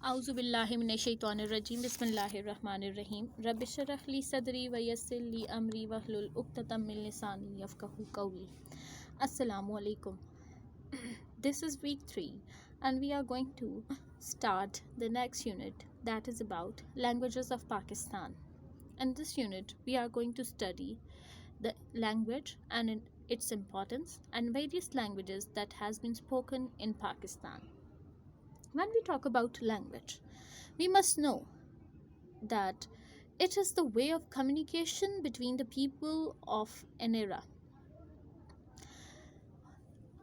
आउज़ु बिल्लाहि मिनश्शैतानिर्रजीम बिस्मिल्लाहिर्रहमानिर्रहीम रब्बिश्रह ली सदरी व यस्सिर ली अमरी वहलुल उक़्दतम मिन लिसानी यफ़क़हू क़ौली। Assalamu alaikum. This is week 3 and we are going to start the next unit, that is about languages of Pakistan. In this unit we are going to study the language and its importance and various languages that has been spoken in Pakistan. When we talk about language, we must know that it is the way of communication between the people of an era.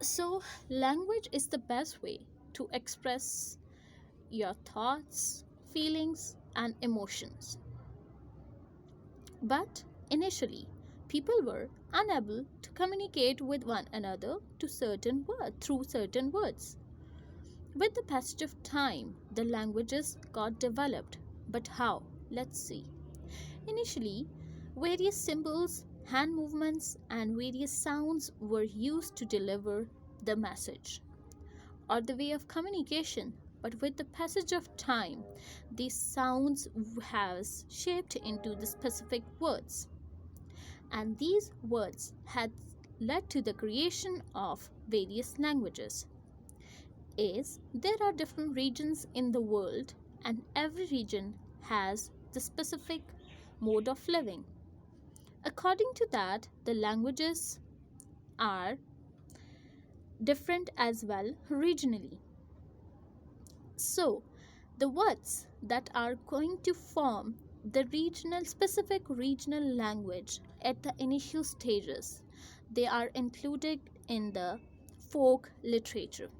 So, language is the best way to express your thoughts, feelings, and emotions. But initially, people were unable to communicate with one another through certain words. With the passage of time, the languages got developed. But how? Let's see. Initially, various symbols, hand movements, and various sounds were used to deliver the message or the way of communication. But with the passage of time, these sounds has shaped into the specific words. And these words had led to the creation of various languages. There are different regions in the world and every region has the specific mode of living. According to that, the languages are different as well regionally. So, the words that are going to form the specific regional language at the initial stages, they are included in the folk literature.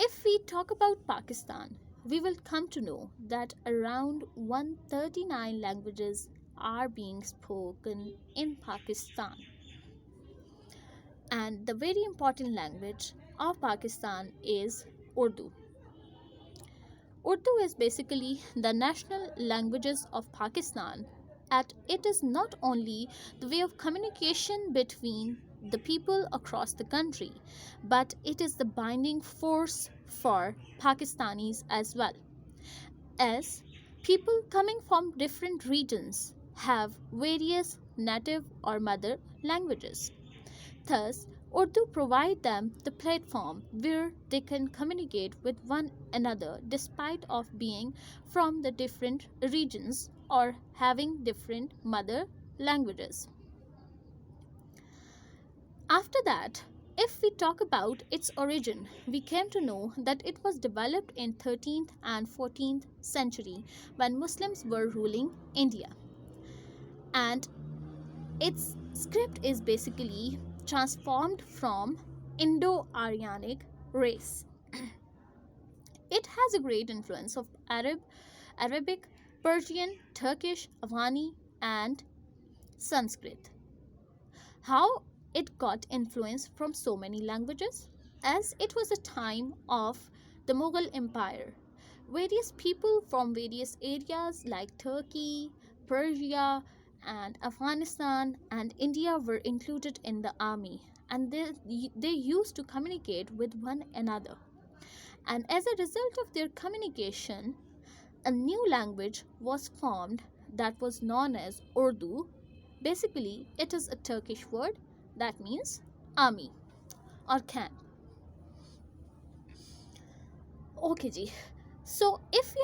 If we talk about Pakistan, we will come to know that around 139 languages are being spoken in Pakistan. And the very important language of Pakistan is Urdu. Urdu is basically the national languages of Pakistan, and it is not only the way of communication between the people across the country, but it is the binding force for Pakistanis as well, as people coming from different regions have various native or mother languages. Thus, Urdu provides them the platform where they can communicate with one another despite of being from the different regions or having different mother languages. After that, if we talk about its origin, we came to know that it was developed in 13th and 14th century when Muslims were ruling India. And its script is basically transformed from Indo-Aryanic race. It has a great influence of Arabic, Persian, Turkish, Afghani, and Sanskrit. How it got influence from so many languages? As it was a time of the Mughal Empire, various people from various areas like Turkey, Persia, and Afghanistan and India were included in the army, and they used to communicate with one another. And as a result of their communication, a new language was formed that was known as Urdu. Basically, it is a Turkish word that means army or camp. Okay, ji. So, if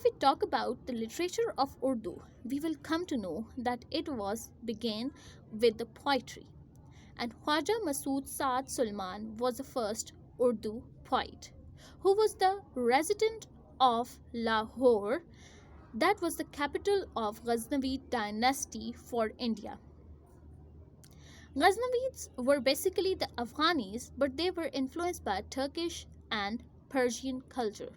we talk about the literature of Urdu, we will come to know that it began with the poetry, and Khwaja Masood Saad Sulman was the first Urdu poet, who was the resident of Lahore, that was the capital of Ghaznavid dynasty for India. Ghaznavids were basically the Afghanis, but they were influenced by Turkish and Persian culture.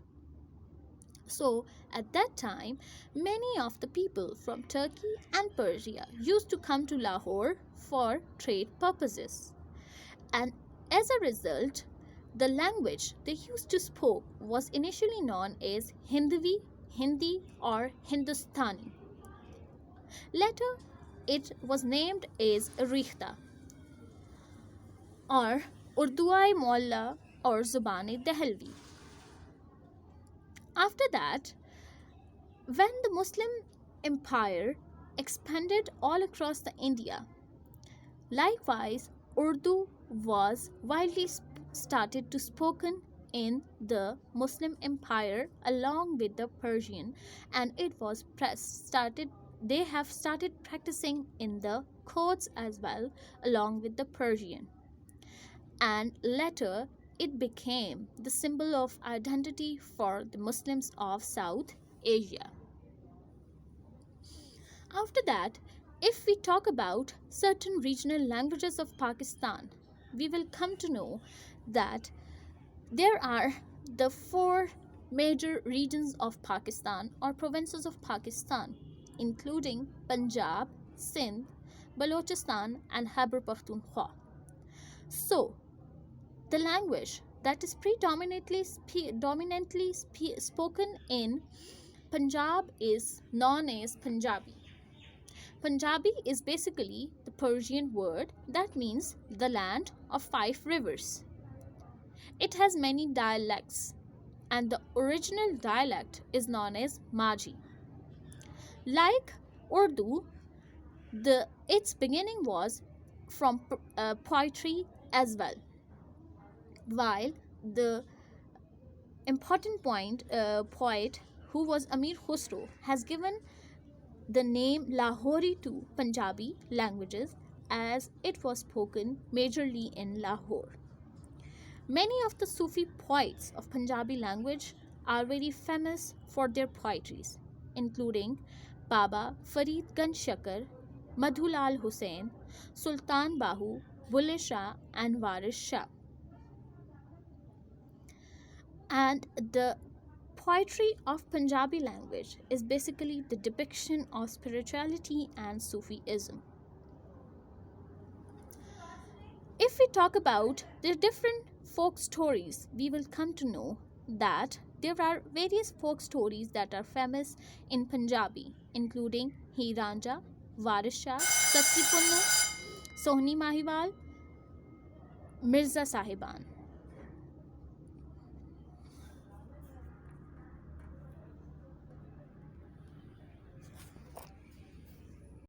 So, at that time, many of the people from Turkey and Persia used to come to Lahore for trade purposes. And as a result, the language they used to speak was initially known as Hindi or Hindustani. Later, it was named as Rikhta or Urdu-i Molla or Zubani Dehelvi. After that, when the Muslim empire expanded all across the India, likewise Urdu was widely started to spoken in the Muslim empire along with the Persian, and it was started they have started practicing in the courts as well along with the Persian, and later it became the symbol of identity for the Muslims of South Asia. After that, if we talk about certain regional languages of Pakistan, we will come to know that there are the four major regions of Pakistan or provinces of Pakistan, including Punjab, Sindh, Balochistan, and Khyber Pakhtunkhwa. So, the language that is spoken in Punjab is known as Punjabi. Punjabi is basically the Persian word that means the land of five rivers. It has many dialects, and the original dialect is known as Majhi. Like Urdu, its beginning was from poetry as well, while the important poet who was Amir Khusro has given the name Lahori to Punjabi languages as it was spoken majorly in Lahore. Many of the Sufi poets of Punjabi language are very famous for their poetries, including Baba Farid Ganj Shakar, Madhulal Hussain, Sultan Bahu, Bulle Shah, and Waris Shah. And the poetry of Punjabi language is basically the depiction of spirituality and Sufism. If we talk about the different folk stories, we will come to know that there are various folk stories that are famous in Punjabi, including Heer Ranja, Waris Shah, Satri Punnu, Sohni Mahiwal, Mirza Sahiban.